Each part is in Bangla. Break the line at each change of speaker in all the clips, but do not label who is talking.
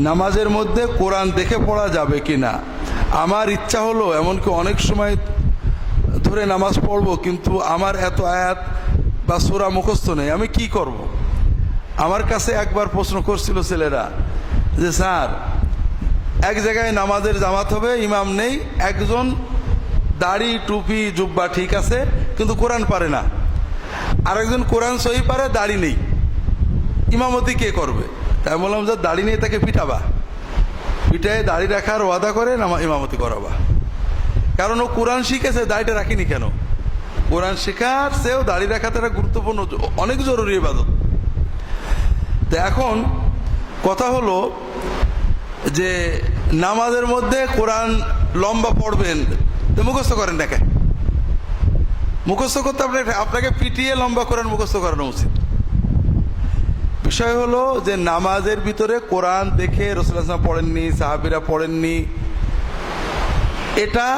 নামাজের মধ্যে কোরআন দেখে পড়া যাবে কি না। আমার ইচ্ছা হলো, এমনকি অনেক সময় ধরে নামাজ পড়বো, কিন্তু আমার এত আয়াত বা সূরা মুখস্থ নেই, আমি কি করব। আমার কাছে একবার প্রশ্ন করছিল ছেলেরা যে স্যার, এক জায়গায় নামাজের জামাত হবে, ইমাম নেই, একজন দাড়ি টুপি জুব্বা ঠিক আছে কিন্তু কোরআন পারে না, আরেকজন কোরআন সহি পারে, দাড়ি নেই, ইমামতি কে করবে? তাই বললাম যে দাড়ি নিয়ে তাকে পিটাবা, পিটায় দাড়ি রাখার ওয়াদা করে ইমামতি করাবা। কারণ ও কোরআন শিখেছে, দাড়িটা রাখিনি কেন? কোরআন শেখার চেয়েও দাড়ি রাখাটা একটা গুরুত্বপূর্ণ, অনেক জরুরি ইবাদত। তো এখন কথা হলো যে নামাজের মধ্যে কোরআন লম্বা পড়বেন, তো মুখস্থ করেন দেখে, মুখস্থ করতে আপনাকে পিটিয়ে লম্বা কোরআন মুখস্থ করানো উচিত। বিষয় হলো যে নামাজের ভিতরে কোরআন দেখে রাসূলুল্লাহ সাল্লাল্লাহু আলাইহি ওয়াসাল্লাম পড়েননি, সাহাবীরা পড়েননি। এটা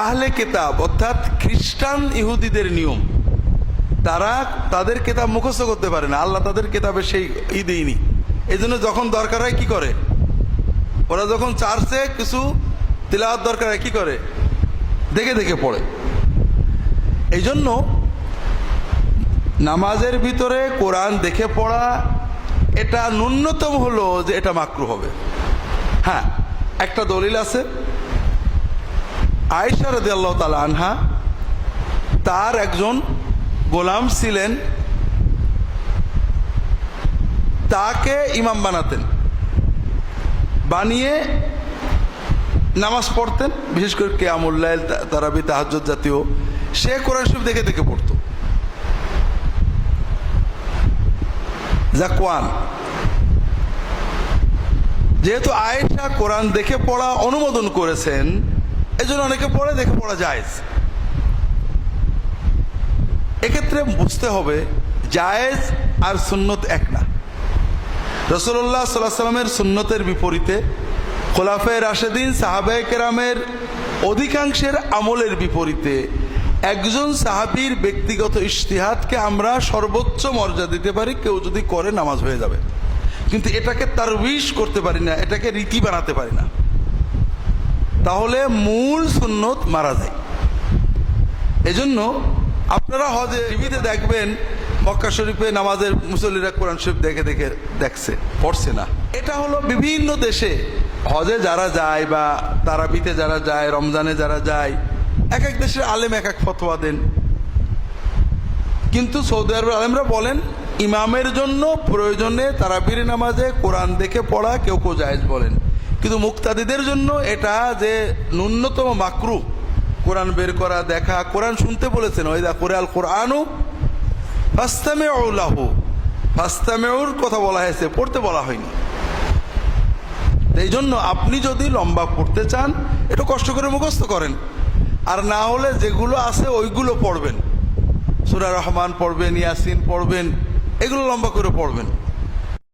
আহলে কিতাব অর্থাৎ খ্রিস্টান ইহুদিদের নিয়ম। তারা তাদের কিতাব মুখস্থ করতে পারে না, আল্লাহ তাদের কিতাবে সেই দেয়নি। এই জন্য যখন দরকার হয় কি করে, ওরা যখন চার্চে কিছু তিলাওয়াত দরকার হয় কি করে, দেখে দেখে পড়ে। এই জন্য নামাজের ভিতরে কোরআন দেখে পড়া এটা ন্যূনতম হলো যে এটা মাকরুহ হবে। হ্যাঁ, একটা দলিল আছে, আয়েশা রাদিয়াল্লাহু তাআলা আনহা, তার একজন গোলাম ছিলেন, তাকে ইমাম বানাতেন, বানিয়ে নামাজ পড়তেন, বিশেষ করে কিয়ামুল লাইল, তারাবি, তাহাজ্জুদ জাতীয়। সে কোরআন শরীফ দেখে দেখে পড়তো। জাকওয়ান, যেহেতু আয়েশা কোরআন দেখে পড়া অনুমোদন করেছেন, এজন্য অনেকে পড়ে, দেখে পড়া জায়েজ। এক্ষেত্রে বুঝতে হবে জায়েজ আর সুন্নত এক না। রাসূলুল্লাহ সাল্লাল্লাহু আলাইহি ওয়াসাল্লামের সুন্নতের বিপরীতে, খোলাফায়ে রাশেদিন সাহাবায়ে কেরামের অধিকাংশের আমলের বিপরীতে একজন সাহাবীর ব্যক্তিগত ইজতিহাদকে আমরা সর্বোচ্চ মর্যাদা দিতে পারি। কেউ যদি করে নামাজ হয়ে যাবে, কিন্তু এটাকে তারবিশ করতে পারি না, এটাকে রীতি বানাতে পারি না, তাহলে মূল সুন্নত মারা যায়। এজন্য আপনারা হজে টিভিতে দেখবেন মক্কা শরীফে নামাজের মুসল্লিরা কোরআন শরীফ দেখে দেখে দেখছে, পড়ছে না। এটা হলো বিভিন্ন দেশে হজে যারা যায় বা তারাবিতে যারা যায়, রমজানে যারা যায়, এক এক দেশের আলেম এক এক ফতোয়া দেন। কিন্তু সৌদি আরবের আলেমরা বলেন ইমামের জন্য প্রয়োজনে তারাবির নামাজে কোরআন দেখে পড়া কেউ কেউ জায়েজ বলেন, কিন্তু মুক্তাদিদের জন্য এটা যে ন্যূনতম মাকরুহ, কোরআন বের করা, দেখা। কোরআন শুনতে বলেছেন, ওয়াইদা কুরিআল কুরআনু ফাসতামিউ লাহু, ফাসতামিউর কথা বলা হয়েছে, পড়তে বলা হয়নি। এই জন্য আপনি যদি লম্বা পড়তে চান, একটু কষ্ট করে মুখস্থ করেন, আর না হলে যেগুলো আছে ওইগুলো পড়বেন। সূরা রহমান পড়বেন, ইয়াসিন পড়বেন, এগুলো লম্বা করে পড়বেন।